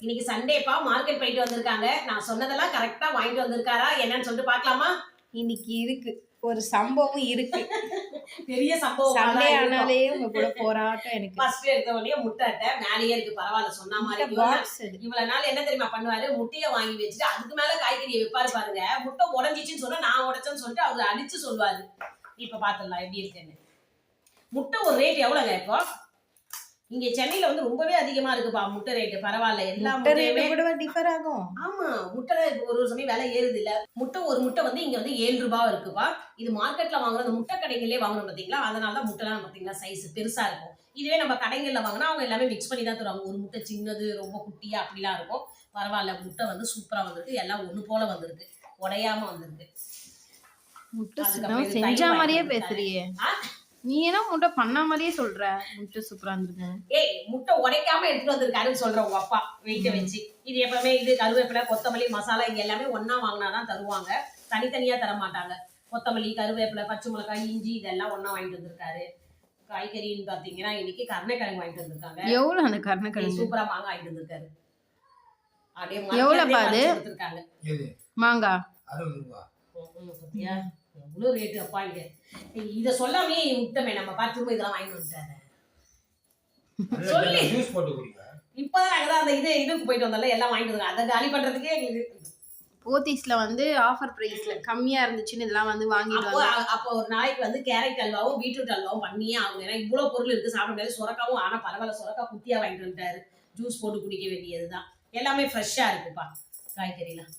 இன்னைக்கு சண்டேப்பா, மார்க்கெட் போயிட்டு வந்திருக்காங்க. நான் சொன்னதெல்லாம் கரெக்டா வாங்கிட்டு வந்திருக்காரா என்னன்னு சொல்லிட்டு பார்க்கலாமா? இன்னைக்கு இருக்கு ஒரு சம்பவம் இருக்கு. பெரிய சம்பவம். சண்டே ஆனாலே உங்க கூட போராட்டம் எனக்கு. ஃபர்ஸ்ட் எடுத்த உடனே முட்டை அட்டை மேலேயே இருக்கு. பரவாயில்ல, சொன்ன மாதிரி. இவ்வளவு நாள் என்ன தெரியுமா பண்ணுவாரு, முட்டையை வாங்கி வச்சுட்டு அதுக்கு மேல காய்கறியை வைப்பாரு பாருங்க. முட்டை உடஞ்சிச்சுன்னு சொன்னா நான் உடைச்சேன்னு சொல்லிட்டு அவரு அடிச்சு சொல்லுவாரு. இப்ப பாத்துடலாம் எப்படி இருக்குன்னு. முட்டை ஒரு ரேட் எவ்வளவுங்க இப்போ? இங்க சென்னையில வந்து ரொம்பவே அதிகமா இருக்குப்பா முட்டை ரேட். பரவாயில்ல, எல்லா முட்டையுமே கூட டிஃபர் ஆகும். ஆமா, முட்டை ஒரு சமயம் விலை ஏறுது இல்ல. ஒரு முட்டை வந்து இங்க வந்து 7 ரூபாய் இருக்குப்பா. இது மார்க்கெட்ல வாங்குற அந்த முட்டை கடைகளே வாங்குறோம் பாத்தீங்களா, அதனாலதான் முட்டைலாம் பாத்தீங்களா சைஸ் பெருசா இருக்கும். இதுவே நம்ம கடைகள்ல வாங்கினா அவங்க எல்லாமே மிக்ஸ் பண்ணி தான் தருவாங்க. ஒரு முட்டை சின்னது, ரொம்ப குட்டியா அப்படிலாம் இருக்கும். பரவாயில்ல, முட்டை வந்து சூப்பரா வந்திருக்கு. எல்லாம் ஒண்ணு போல வந்திருக்கு, உடையாம வந்திருக்கு. முட்டை செஞ்ச மாதிரியே பேசுறியே நீ. என்ன முட்டை பண்ண மாதிரியே சொல்ற? முட்டை சூப்பரா இருந்திருக்கு. ஏய், முட்டை உடைக்காம எடுத்துட்டு வந்திருக்காருன்னு சொல்ற உங்க அப்பா வெயிட்ட வச்சு. இது எப்பவுமே இது கருவேப்பிலை, கொத்தமல்லி, மசாலா இங்க எல்லாமே ஒன்னா வாங்கினாதான் தருவாங்க. தனித்தனியா தர மாட்டாங்க. கொத்தமல்லி, கருவேப்பிலை, பச்சை மிளகாய், இஞ்சி இதெல்லாம் ஒன்னா வாங்கிட்டு வந்திருக்காரு. காய்கறின்னு பாத்தீங்கன்னா இன்னைக்கு கருணைக்கிழங்கு வாங்கிட்டு வந்திருக்காங்க. எவ்வளவு அந்த கருணைக்கிழங்கு? சூப்பரா மாங்காய் வாங்கிட்டு வந்திருக்காரு. அப்படியே எவ்வளவு பாது மாங்காய்? 60 ரூபாய். பத்தியா எவ்வளவு ரேட்டு அப்பா. இங்க இத சொல்லாமே விட்டமே, நம்ம பார்த்து இதெல்லாம் வாங்கிட்டு வந்துட்டாரு. சொல்லி ஜூஸ் போட்டு குடிங்க. இப்பதான் நாங்க அந்த இதுக்கு போயிட்டு வந்தால எல்லாம் வாங்கிட்டு வந்தாங்க. அதை காலி பண்றதுக்கே எங்களுக்கு போத்தீஸ்ல வந்து ஆஃபர் பிரைஸ்ல கம்மியா இருந்துச்சுன்னு இதெல்லாம் வந்து வாங்கிட்டு அப்போ ஒரு நாளைக்கு வந்து கேரட் அல்வாவும் பீட்ரூட் அல்வாவும் பண்ணியே ஆகும். ஏன்னா இவ்வளவு பொருள் இருக்கு, சாப்பிட முடியாது. சுரக்காவும் ஆனா பரவாயில்ல, சுரக்கா குட்டியா வாங்கிட்டு வந்துட்டாரு. ஜூஸ் போட்டு குடிக்க வேண்டியதுதான். எல்லாமே ஃப்ரெஷ்ஷா இருக்குப்பா காய்கறிலாம்.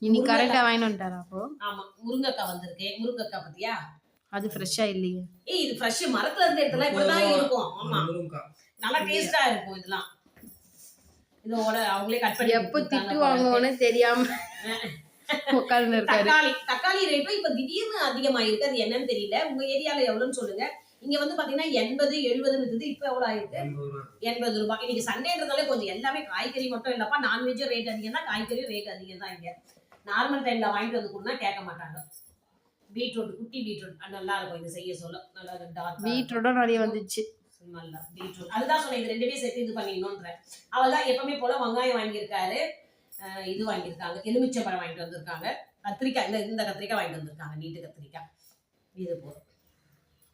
இன்னைக்கு கரெக்டா வாங்கிட்டு வந்துட்டாரா? அப்போ ஆமா, முருங்கைக்காய் வந்திருக்கு. முருங்கைக்காய் பத்தியா, அது ஃப்ரெஷ்ஷா இல்லையே. இது ஃப்ரெஷ் மரத்துல இருந்து எடுத்தலாம் இப்படிதான் இருக்கும். ஆமா, நல்லா டேஸ்டா இருக்கும். இதெல்லாம் இதோட அவங்களே கட் பண்ணி எப்ப திட்டு வாங்குவோன்னு தெரியாம உட்கார்ந்து இருக்காரு. தக்காளி ரேட்டும் இப்ப திடீர்னு அதிகமாயிருக்கு. அது என்னன்னு தெரியல. உங்க ஏரியால எவ்வளவுன்னு சொல்லுங்க. இங்க வந்து பாத்தீங்கன்னா 80, 70 இருந்தது. இப்ப எவ்வளவு ஆயிருக்கு? 80 ரூபாய். இன்னைக்கு சண்டேன்றதாலே கொஞ்சம் எல்லாமே காய்கறி மட்டும் இல்லப்பா, நான்வெஜ் ரேட் அதிகம் தான், காய்கறி ரேட் அதிகம் தான். இங்க நார்மல் டைம்ல வாங்கிட்டு வந்து கொடுத்தா கேட்க மாட்டாங்க. பீட்ரூட், குட்டி பீட்ரூட் நல்லா இருக்கும். இது செய்ய சொல்ல நல்லா டார்க் பீட்ரூட்டும் நிறைய வந்துச்சு. நல்லா பீட்ரூட் அதுதான் சொன்னேன். இது ரெண்டுமே சேர்த்து இது பண்ணிடணும்ன்ற. அவள் தான் எப்பவுமே போல வெங்காயம் வாங்கியிருக்காரு, இது வாங்கியிருக்காங்க, எலுமிச்சை பழம் வாங்கிட்டு வந்திருக்காங்க, கத்திரிக்காய் இந்த கத்திரிக்காய் வாங்கிட்டு வந்திருக்காங்க, நீட்டு கத்திரிக்காய். இது போதும்.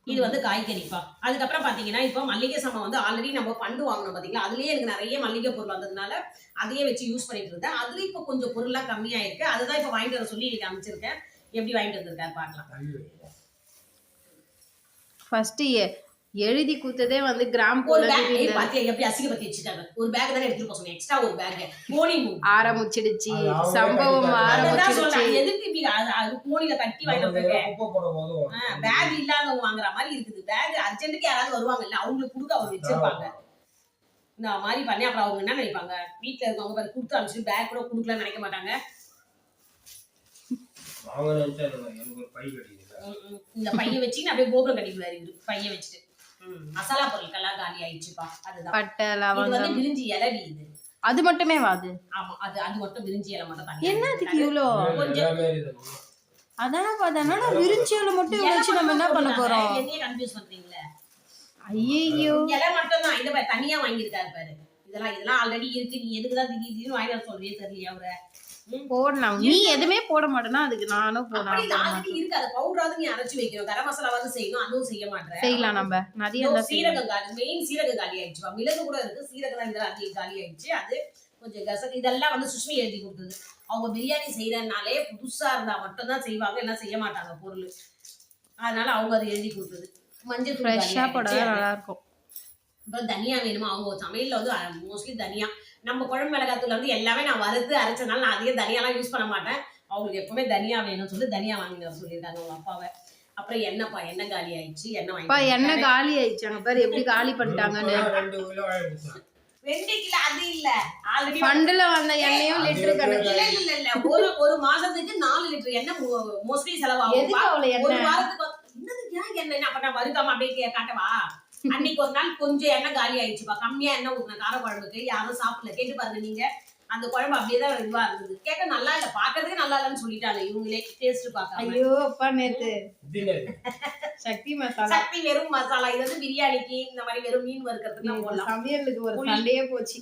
இது வந்து காய்கறிப்பா. அதுக்கப்புறம் பாத்தீங்கன்னா இப்போ மல்லிகை சாமான் வந்து ஆல்ரெடி நம்ம பண்டு வாங்கணும் பாத்தீங்களா, அதுலயே எனக்கு நிறைய மல்லிகை பொருள் வந்ததுனால அதையே வச்சு யூஸ் பண்ணிட்டு இருந்தேன். அதுல இப்போ கொஞ்சம் பொருள்லாம் கம்மியாயிருக்கு. அதுதான் இப்போ வாங்கிட்டு வர சொல்லி இன்னைக்கு அமைச்சிருக்கேன். எப்படி வாங்கிட்டு வந்திருக்காரு பார்க்கலாம். ஃபர்ஸ்ட் எழுதி கொடுத்ததே வந்து கிராம் போல பாத்தியா எப்படி அசிங்க பத்தி வச்சுட்டாங்க. ஒரு பேக் தானே எடுத்துட்டு போக சொன்னேன், எக்ஸ்ட்ரா ஒரு பேக். போனி ஆரம்பிச்சிடுச்சு சம்பவம், ஆரம்பிச்சிடுச்சு. எதுக்கு இப்படி அது போனில கட்டி வாங்கிட்டு வந்திருக்கேன். பேக் இல்லாதவங்க வாங்குற மாதிரி இருக்குது. பேக் அர்ஜென்ட்டுக்கு யாராவது வருவாங்கல்ல, அவங்களுக்கு கொடுக்க அவங்க வச்சிருப்பாங்க. இந்த மாதிரி பண்ணி அப்புறம் அவங்க என்ன நினைப்பாங்க, வீட்டுல இருக்கவங்க பாரு கொடுத்து அனுப்பிச்சு பேக் கூட கொடுக்கலாம்னு நினைக்க மாட்டாங்க. இந்த பைய வச்சு அப்படியே கோபுரம் கட்டிக்குவாரு இவரு. பைய வச்சுட்டு மசாலா பொருட்கள்லாம் காலி ஆயிடுச்சுப்பா. அதுதான் பட்டை, லவங்கம், பிரிஞ்சி இலடி. இது அது மட்டுமே வாது. ஆமா, அது மட்டும் பிரிஞ்சி இலை மட்டும் தண்ணி. என்னதுக்கு இவ்ளோ? கொஞ்சம் அதானே பார்த்தா விரிஞ்சி இலை மட்டும் வச்சு நம்ம என்ன பண்ண போறோம்? என்னைய கன்ஃபியூஸ் பண்றீங்களே. ஐயோ, இலை மட்டும் தான். இந்த பாரு தனியா வாங்கியிருக்காரு பாரு. இதெல்லாம் ஆல்ரெடி இருக்கு. நீ எதுக்குதான் திடீர்னு வாங்கி வர சொல்றியே தெரியல. அவரை போடலாம். நீ எதுவுமே போட மாட்டேன்னா அதுக்கு நானும் போடலாம். இருக்கு அது பவுடராவது நீ அரைச்சு வைக்கணும். கரம் மசாலாவது செய்யணும், அதுவும் செய்ய மாட்டேன். செய்யலாம் நம்ம நிறைய. சீரகம் காலி, மெயின் சீரகம் காலி ஆயிடுச்சு. மிளகு கூட இருக்கு, சீரகம் தான் இந்த அதிகம் காலி ஆயிடுச்சு. அது கொஞ்சம் கசக்கு. இதெல்லாம் வந்து சுஷ்மி எழுதி கொடுத்தது. அவங்க பிரியாணி செய்யறதுனாலே புதுசா இருந்தா மட்டும் தான் செய்வாங்க, எல்லாம் செய்ய மாட்டாங்க பொருள். அதனால அவங்க அதை எழுதி கொடுத்தது. மஞ்சள் ஃப்ரெஷ்ஷா போட நல்லா இருக்கும். அப்புறம் தனியா வேணுமா, அவங்க சமையல்ல வந்து மோஸ்ட்லி தனியா. நம்ம குழம்பு மிளகாத்தூள் வந்து எல்லாமே நான் வறுத்து அரைச்சனால நான் அதிகம் தனியாலாம் யூஸ் பண்ண மாட்டேன். அவங்களுக்கு எப்பவுமே தனியா வேணும்னு சொல்லி தனியா வாங்கிட்டு வர சொல்லியிருக்காங்க அவங்க அப்பாவை. அப்புறம் எண்ணெய்ப்பா, எண்ணெய் காலி ஆயிடுச்சு. எண்ணெய் காலி ஆயிடுச்சு. அங்க பாரு எப்படி காலி பண்ணிட்டாங்கன்னு. 2 கிலோ அது இல்ல, ஆல்ரெடி ஃபண்ட்ல வந்த எண்ணெயும் லிட்டர் கணக்கு. இல்ல ஒரு மாசத்துக்கு 4 லிட்டர் எண்ணெய் மோஸ்ட்லி செலவாகும். ஒரு வாரத்துக்கு என்னதுக்கு எண்ணெய் அப்ப நான் வருக்காம அப்படியே காட்டவா. அன்னைக்கு ஒரு நாள் கொஞ்சம் எண்ணெய் காலி ஆயிடுச்சுப்பா. கம்மியா எண்ணெய் ஊத்தின கார குழம்புக்கு யாரும் சாப்பிடல. கேட்டு பாருங்க நீங்க. அந்த குழம்பு அப்படியேதான் இதுவா இருந்தது. கேட்க நல்லா இல்ல, பாக்குறதுக்கு நல்லா இல்லன்னு சொல்லிட்டாங்க இவங்களே டேஸ்ட் பார்க்க. ஐயோ அப்பா, நேத்து சக்தி மசாலா, சக்தி வெறும் மசாலா. இது வந்து பிரியாணிக்கு இந்த மாதிரி வெறும் மீன் வறுக்கிறதுக்கு போடலாம். சமையலுக்கு ஒரு சண்டையே போச்சு.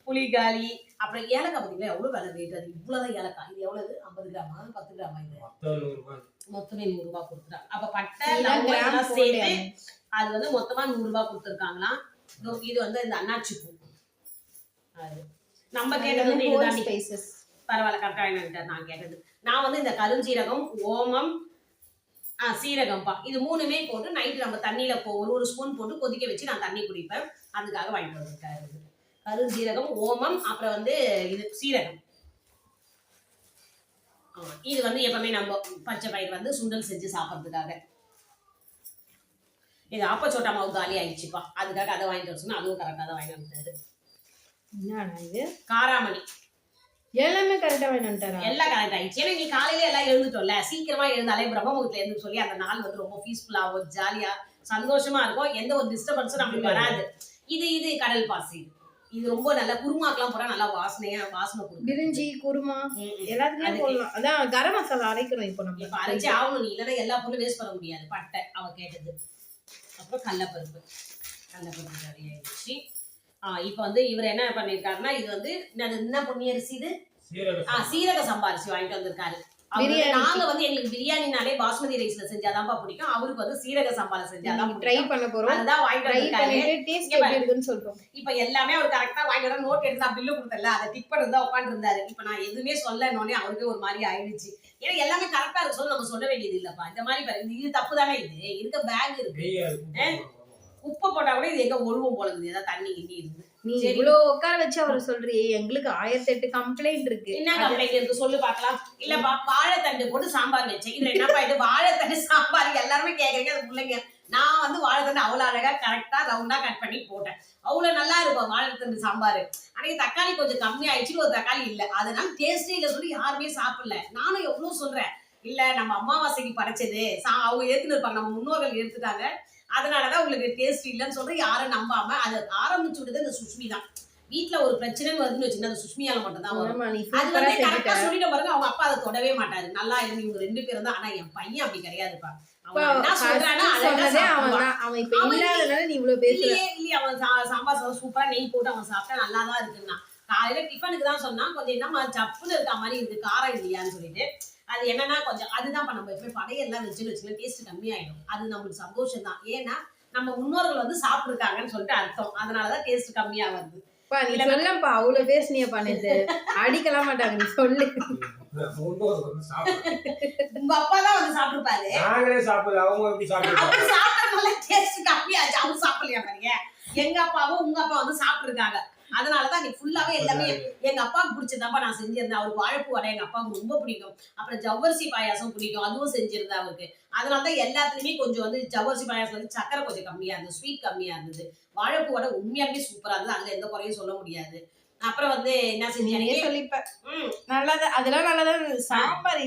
புளிகாலி, அப்புறம் ஏலக்காய் பார்த்தீங்களா எவ்வளவு விலை ரேட், அது இவ்வளவுதான் ஏலக்காய். இது எவ்வளவு 50 கிராமா 10 கிராமா, இது மொத்தமே 100 ரூபாய் கொடுத்துட்டாங்க. அப்ப பட்டை லவங்கம் எல்லாம் சேர்த்து அது வந்து மொத்தமா 100 ரூபாய் கொடுத்துருக்காங்களாம். இது வந்து இந்த அன்னாச்சி பூ, அது நம்ம கேட்டது வந்து இதுதான். பரவாயில்ல, கரெக்டா வாங்கிட்டார். நான் கேட்டது நான் வந்து இந்த கருஞ்சீரகம், ஓமம், சீரகம்பா, இது 3மே போட்டு நைட்டு நம்ம தண்ணியில ஒரு ஸ்பூன் போட்டு கொதிக்க வச்சு நான் தண்ணி குடிப்பேன். அதுக்காக வாங்கிட்டு வந்திருக்காரு. கருஞ்சீரகம், ஓமம், அப்புறம் வந்து இது சீரகம். இது வந்து எப்பவுமே நம்ம பச்சை பயிர் வந்து சுண்டல் செஞ்சு சாப்பிட்றதுக்காக. இது ஆப்பச்சோட்டா மாவு காலி ஆயிடுச்சுப்பா, அதுக்காக அதை வாங்கிட்டு வர சொன்னா அதுவும் கரெக்டாக தான் வாங்கிட்டு வந்துட்டாரு. என்னடா இது காராமணி எல்லாமே கரெக்டா வாங்கிட்டாரா? எல்லாம் கரெக்ட் ஆயிடுச்சு. ஏன்னா நீ காலையில எல்லாம் எழுந்துட்டோம்ல, சீக்கிரமா எழுந்தாலே பிரம்மமுகூர்த்துல எழுந்து சொல்லி அந்த நாள் வந்து ரொம்ப பீஸ்ஃபுல்லாகவும் ஜாலியா சந்தோஷமா இருக்கும். எந்த ஒரு டிஸ்டர்பன்ஸும் நம்மளுக்கு வராது. இது கடல் பாசி, இது ரொம்ப நல்லா குருமாக்கெல்லாம் போறா நல்லா வாசனை கொடுக்கும். பிரிஞ்சி குருமா எல்லாத்துலயும் போடலாம். அதான் கரம் மசாலா அரைக்கிறோம் இப்போ நம்ம. இப்ப அரைச்சி ஆகணும், நீ இல்லைன்னா எல்லா பொருளும் வேஸ்ட் பண்ண முடியாது. பட்டை அவ கேட்டது, அப்புறம் கடலைப்பருப்பு ரெடி ஆயிடுச்சு. இப்ப வந்து இவர் என்ன பண்ணிருக்காருன்னா, இது வந்து என்ன பொன்னி அரிசி, இது சீரக சம்பா அரிசி வாங்கிட்டு வந்திருக்காரு. நாங்க வந்து எங்களுக்கு பிரியாணினாலே பாஸ்மதி ரைஸ்ல செஞ்சாதான்ப்பா பிடிக்கும். அவருக்கு வந்து சீரக சம்பால செஞ்சாதான் ட்ரை பண்ண போறோம். அதுதான் வாங்கிட்டு வந்திருக்காரு. டேஸ்ட் எப்படி இருக்குன்னு சொல்றோம். இப்ப எல்லாமே அவர் கரெக்டா வாங்கிட்டு நோட் எடுத்து நான் பில்லு கொடுத்தல, அதை டிக் பண்ணி தான் உட்கார்ந்து இருந்தாரு. இப்ப நான் எதுவுமே சொல்லனோனே அவருக்கு ஒரு மாதிரி ஆயிடுச்சு. ஏன்னா எல்லாமே கரெக்டா இருக்கு சொல்லி நம்ம சொல்ல வேண்டியது இல்லப்பா. இந்த மாதிரி இது தப்பு தானே, இது இருக்க பேக் இருக்கு, உப்பு போட்டா கூட இது எங்க ஒழுவும் போல இருக்குது, ஏதாவது தண்ணி கிண்ணி இருக்கு. நீ இவ்வளவு உட்கார வச்சு அவரை சொல்றியே, எங்களுக்கு 1008 கம்ப்ளைண்ட் இருக்கு. என்ன கம்ப்ளைண்ட் இருக்கு சொல்லு பாக்கலாம். இல்லப்பா வாழைத்தண்டு போட்டு சாம்பார் வச்சேன். இதுல என்னப்பா இது வாழைத்தண்டு சாம்பார் எல்லாருமே கேக்குறீங்க, அது பிள்ளைங்க. நான் வந்து வாழைத்தண்டு அவ்வளவு அழகா கரெக்டா ரவுண்டா கட் பண்ணி போட்டேன். அவ்வளவு நல்லா இருக்கும் வாழைத்தண்டு சாம்பார். அன்னைக்கு தக்காளி கொஞ்சம் கம்மி ஆயிடுச்சு, ஒரு தக்காளி இல்ல, அதனால டேஸ்டே இல்ல சொல்லி யாருமே சாப்பிடல. நானும் எவ்வளவு சொல்றேன், இல்ல நம்ம அமாவாசைக்கு படைச்சது அவங்க ஏத்துன்னு இருப்பாங்க, நம்ம முன்னோர்கள் எடுத்துட்டாங்க, அதனாலதான் உங்களுக்கு டேஸ்ட் இல்லைன்னு சொல்ற யாரும் நம்பாம அதை ஆரம்பிச்சு விடுது இந்த சுஷ்மி தான். வீட்டுல ஒரு பிரச்சனைன்னு வருதுன்னு வச்சுன்னா அந்த சுஷ்மியால மட்டும் தான் வரும். அது வந்து கரெக்டா சொல்லிட்டு பாருங்க, அவங்க அப்பா அதை தொடவே மாட்டாரு. நல்லா இருந்து இவங்க 2 பேரும் தான். ஆனா என் பையன் அப்படி கிடையாதுப்பா. அவன் என்ன சொல்றானா அவன் இப்ப இல்லாதனால நீ இவ்வளவு பேசுற. இல்லையே அவன் சாம்பார் சாதம் சூப்பரா நெய் போட்டு அவன் சாப்பிட்டா நல்லாதான் இருக்குன்னா. காலையில டிஃபனுக்கு தான் சொன்னா கொஞ்சம் என்ன சப்புன்னு இருக்க மாதிரி இருக்கு, காரம் இல்லையான்னு சொல்லிட்டு. அது என்னன்னா கொஞ்சம் அதுதான் நம்ம எப்பயும் படையெல்லாம் வச்சுன்னு டேஸ்ட் கம்மியாயிடும். அது நம்மளுக்கு சந்தோஷம் தான். ஏன்னா நம்ம முன்னோர்கள் வந்து சாப்பிட்டுருக்காங்கன்னு சொல்லிட்டு அர்த்தம். அதனாலதான் டேஸ்ட் கம்மியா வருது. நீ சொல்லப்பா, அவ்வளவு பேசுனிய பண்ணிட்டு அடிக்கலாம் மாட்டாங்க. நீ சொல்லு, உங்க அப்பா தான் வந்து சாப்பிட்டுருப்பாரு. அவர் சாப்பிட்டதுனால டேஸ்ட் கம்மியாச்சு, அவர் சாப்பிடலையா பாருங்க. எங்க அப்பாவும் உங்க அப்பா வந்து சாப்பிட்டுருக்காங்க. அதனாலதான் நீ ஃபுல்லாவே எல்லாமே எங்க அப்பாவுக்கு பிடிச்சதாப்பா நான் செஞ்சிருந்தேன். அவருக்கு வாழைப்பூ வடை எங்க அப்பாவுக்கு ரொம்ப பிடிக்கும். அப்புறம் ஜவ்வரிசி பாயாசம் பிடிக்கும், அதுவும் செஞ்சிருந்தேன் அவருக்கு. அதனாலதான் எல்லாத்துலயுமே கொஞ்சம் வந்து ஜவ்வரிசி பாயாசம் வந்து சக்கரை கொஞ்சம் கம்மியா இருந்தது, ஸ்வீட் கம்மியா இருந்தது. வாழைப்பூ வடை உண்மையாலுமே சூப்பரா இருந்தது, அதுல எந்த குறையும் சொல்ல முடியாது. அப்புறம் வந்து என்ன செஞ்சீங்க சொல்லிப்பேன், நல்லதா அதெல்லாம் நல்லதா. சாம்பார்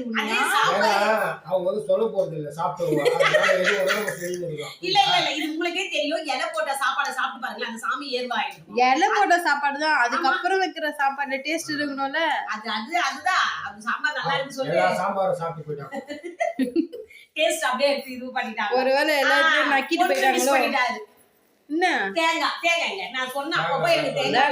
அவங்க வந்து சொல்ல போறது இல்ல, சாப்பிடுவாங்க. இல்ல இது உங்களுக்கே தெரியும். இலை போட்ட சாப்பாடை சாப்பிட்டு பாருங்க, அந்த சாமி ஏர்வாயிடும். இலை போட்ட சாப்பாடு தான், அதுக்கப்புறம் வைக்கிற சாப்பாடுல டேஸ்ட் இருக்கணும்ல. அதுதான் அது சாம்பார் நல்லா இருக்கு சொல்லி சாம்பார் சாப்பிட்டு போயிட்டாங்க. டேஸ்ட் அப்படியே எடுத்து இது பண்ணிட்டாங்க. ஒருவேளை எல்லாத்தையும் நக்கிட்டு போயிட்டாங்க. என்ன தேங்காய் நான் சொன்ன அப்பப்போ எனக்கு தேங்காய்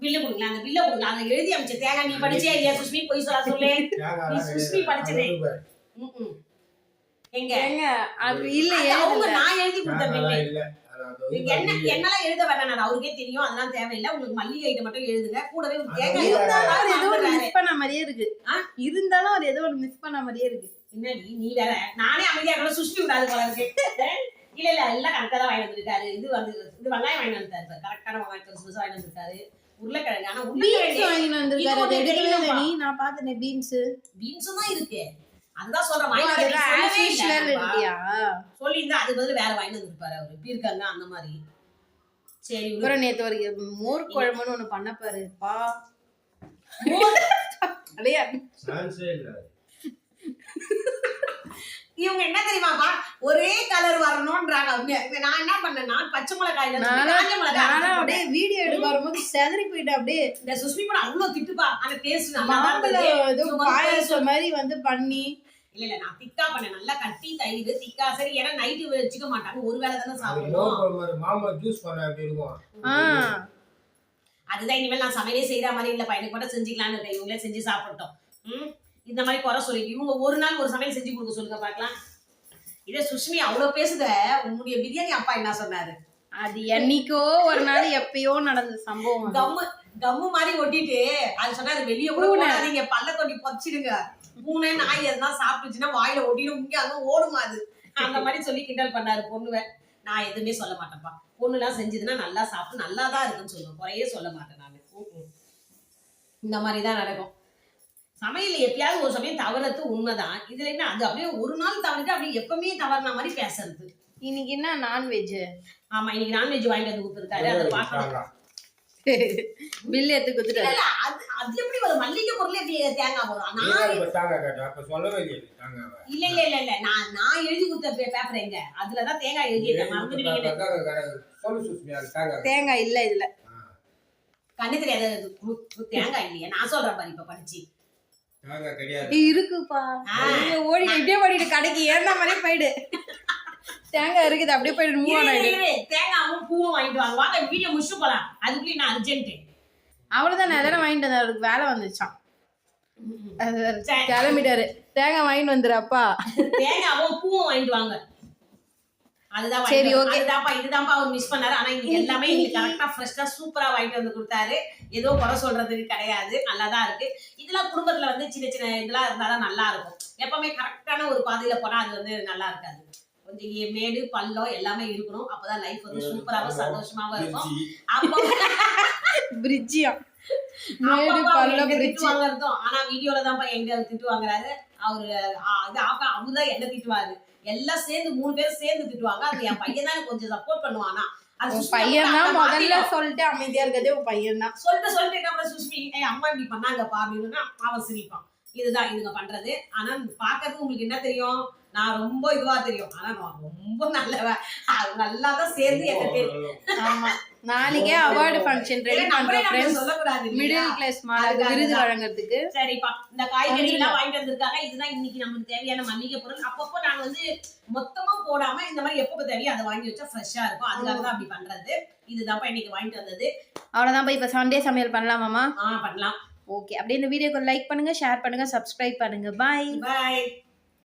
பில்லு கொடுங்க, அந்த பில்ல கொடுங்க. அதை எழுதி அமைச்ச தேங்காய் நீ படிச்சே இல்லையா சுஷ்மி? போய் சொல்ல சொல்லு, நீ சுஷ்மி படிச்சதே எங்க அது இல்லையே. நான் எழுதி கொடுத்த பில்லு என்னெல்லாம் எழுத வேண்டாம், அவருக்கே தெரியும், அதெல்லாம் தேவையில்லை. உங்களுக்கு மல்லிகை ஐட்டம் மட்டும் எழுதுங்க, கூடவே ஒரு தேங்காய் ஏதோ ஒரு மிஸ் பண்ண மாதிரியே இருக்கு. இருந்தாலும் அது ஏதோ ஒரு மிஸ் பண்ண மாதிரியே இருக்கு. என்னடி நீ வேற, நானே அமைதியா கூட சுஷ்மி விடாது போல இருக்கு. இல்ல எல்லாம் கரெக்டா தான் வாங்கி வந்திருக்காரு. இது வந்து இது வெங்காயம் வாங்கி வந்திருக்காரு, கரெக்டான வெங்காயம் வாங்கி வந்திருக்காரு. உருளைக்கிழங்கு ஆனா உருளைக்கிழங்கு வாங்கி வந்திருக்காரு. நீ நான் பார்த்தேன் பீன்ஸ் தான் இருக்கு. அதுதான் சொல்றேன், சொல்லியிருந்தா அது பதில் வேற வாங்கி வந்திருப்பாரு அவரு. பீர்க்கங்க அந்த மாதிரி. சரி நேத்து ஒரு மோர் குழம்புன்னு ஒண்ணு பண்ண பாருப்பா. இவங்க என்ன தெரியுமாப்பா, ஒரே கலர் வரணும்ன்றாங்க. நான் என்ன பண்ணேன்னா பச்சை மிளகாயில காஞ்ச மிளகாய் அப்படியே வீடியோ எடுக்க வரும்போது செதறி போயிட்டு அப்படியே இந்த சுஷ்மி கூட அவ்வளவு திட்டுப்பா. அந்த டேஸ்ட் மாம்பழம் ஏதோ பாயாசம் மாதிரி வந்து பண்ணி இல்ல நான் திக்கா பண்ணேன், நல்லா கட்டி தயிர் திக்கா. சரி, ஏன்னா நைட்டு வச்சுக்க மாட்டாங்க, ஒரு வேளை தானே அது சாப்பிடணும். மோர் மாதிரி மாம்பழம் ஜூஸ் பண்ண எப்படி இருக்கும். அதுதான் இனிமேல் நான் சமையலே செய்யற மாதிரி இல்ல, பையனுக்கு மட்டும் செஞ்சுக்கலான்னு இருக்கேன். இவங்களே செஞ்சு சாப்பிட்டோம். இந்த மாதிரி குறை சொல்லிட்டு இவங்க ஒரு நாள் ஒரு சமையல் செஞ்சு கொடுக்க சொல்லுங்க பாக்கலாம். இதே சுஷ்மி அவ்வளவு பேசுத, உன்னுடைய பிரியாணி அப்பா என்ன சொன்னாரு? அது என்னைக்கோ ஒரு நாள் எப்பயோ நடந்த சம்பவம். கம்மு மாதிரி ஒட்டிட்டு அது சொன்னாரு, வெளியே கூட போடாதீங்க, பல்ல தொட்டி பொச்சிடுங்க, பூனை நாய் எதுனா சாப்பிட்டுச்சுன்னா வாயில ஒட்டிடும், இங்க அங்க ஓடுமா அது, அந்த மாதிரி சொல்லி கிண்டல் பண்ணாரு பொண்ணுவ. நான் எதுவுமே சொல்ல மாட்டேன்ப்பா, பொண்ணுலாம் செஞ்சதுன்னா நல்லா சாப்பிட்டு நல்லா தான் இருக்குன்னு சொல்லுவேன், குறையே சொல்ல மாட்டேன் நானு. இந்த மாதிரிதான் நடக்கும். சமையல் எப்பயாவது ஒரு சமயம் தவறது உண்மைதான். இதுல என்ன, அது அப்படியே ஒரு நாள் தவறிட்டு அப்படியே எப்பவுமே தவறின மாதிரி பேசுறது. இன்னைக்கு என்ன நான்வெஜ்? ஆமா, இன்னைக்கு நான்வெஜ் வாங்கிட்டு வந்து கொடுத்துருக்காரு, அதை பார்க்கணும். பில் எடுத்து கொடுத்துட்டாரு. இல்ல, அது எப்படி வரும்? மல்லிகை பொருள் எப்படி தேங்காய் வரும்? இல்ல இல்ல இல்ல இல்ல, நான் எழுதி கொடுத்த பேப்பர் எங்க, அதுலதான் தேங்காய் எழுதிட்டேன், மறந்துட்டீங்க. தேங்காய் இல்ல இதுல, கண்ணு தெரியாது, தேங்காய் இல்லையா? நான் சொல்றேன் பாரு, இப்ப படிச்சு இருக்குப்பா. ஓடி இப்படியே ஓடிட்டு கடைக்கு ஏன்னா மாதிரி போயிடு. தேங்காய் இருக்குது, அப்படியே போயிடு. தேங்காயும் பூவும் வாங்கிட்டு வாங்க, வாங்க வீடியோ முடிச்சு போலாம், அதுக்குள்ளே நான் அர்ஜென்ட். அவ்வளவுதான், எதனா வாங்கிட்டு வந்தாரு, அவருக்கு வேலை வந்துச்சான், கிளம்பிட்டாரு. தேங்காய் வாங்கிட்டு வந்துரு அப்பா, தேங்காவும் பூவும் வாங்கிட்டு வாங்க. அதுதான் சரி, ஓகே. இதுதான்ப்பா அவர் மிஸ் பண்ணாரு. ஆனா இன்னைக்கு எல்லாமே எங்களுக்கு கரெக்டா ஃப்ரெஷ்ஷா சூப்பரா வாங்கிட்டு வந்து கொடுத்தாரு. ஏதோ குறை சொல்றதுக்கு கிடையாது, நல்லாதான் இருக்கு. இதெல்லாம் குடும்பத்துல வந்து சின்ன சின்ன இதெல்லாம் இருந்தாதான் நல்லா இருக்கும். எப்பவுமே கரெக்டான ஒரு பாதையில போனா அது வந்து நல்லா இருக்காது. கொஞ்சம் மேடு பள்ளம் எல்லாமே இருக்கணும், அப்பதான் லைஃப் வந்து சூப்பராகவும் சந்தோஷமாவும் இருக்கும். அப்போ பிரிட்ஜியா திட்டுவாங்க இருக்கும். ஆனா வீடியோல தான்ப்பா எங்க திட்டு வாங்குறாரு அவரு. அவருதான் என்ன திட்டுவாரு, எல்லாம் சேர்ந்து 3 பேரும் சேர்ந்து திட்டுவாங்க. அது என் பையன் தான் கொஞ்சம் சப்போர்ட் பண்ணுவானா. பையன் தான் முதல்ல சொல்லிட்டு அமைதியா இருக்கிறதே உன் பையன் தான். சொல்லிட்டு அப்புறம் சுஷ்மி அம்மா இப்படி பண்ணாங்கப்பா அப்படின்னு அவன் சிரிப்பான். இதுதான் இதுங்க பண்றது. ஆனா பாக்குறதுக்கு உங்களுக்கு என்ன தெரியும், நான் ரொம்ப இதுவா தெரியும், ஆனா நான் ரொம்ப நல்லவன். நல்லாதான் சேர்ந்து என்ன. ஆமா, நாளைக்கே அவார்டு ஃபங்க்ஷன் ரெடி பண்றோம் फ्रेंड्स, சொல்லக்கூடாது மிடில் கிளாஸ் மார்க்கு விருது வழங்குறதுக்கு. சரிப்பா, இந்த காய்கறி எல்லாம் வாங்கிட்டு வந்திருக்காங்க. இதுதான் இன்னைக்கு நமக்கு தேவையான மல்லிகை பொருள். அப்பப்போ நான் வந்து மொத்தமா போடாம இந்த மாதிரி எப்போ தேவையோ அதை வாங்கி வச்சா ஃப்ரெஷ்ஷா இருக்கும், அதுக்காக தான் அப்படி பண்றது. இதுதான்ப்பா இன்னைக்கு வாங்கிட்டு வந்தது. அவ்வளவுதான்ப்பா. இப்ப சண்டே சமையல் பண்ணலாமாமா? பண்ணலாம். ஓகே, அப்படியே இந்த வீடியோக்கு லைக் பண்ணுங்க, ஷேர் பண்ணுங்க, சப்ஸ்கிரைப் பண்ணுங்க. பாய் பாய்.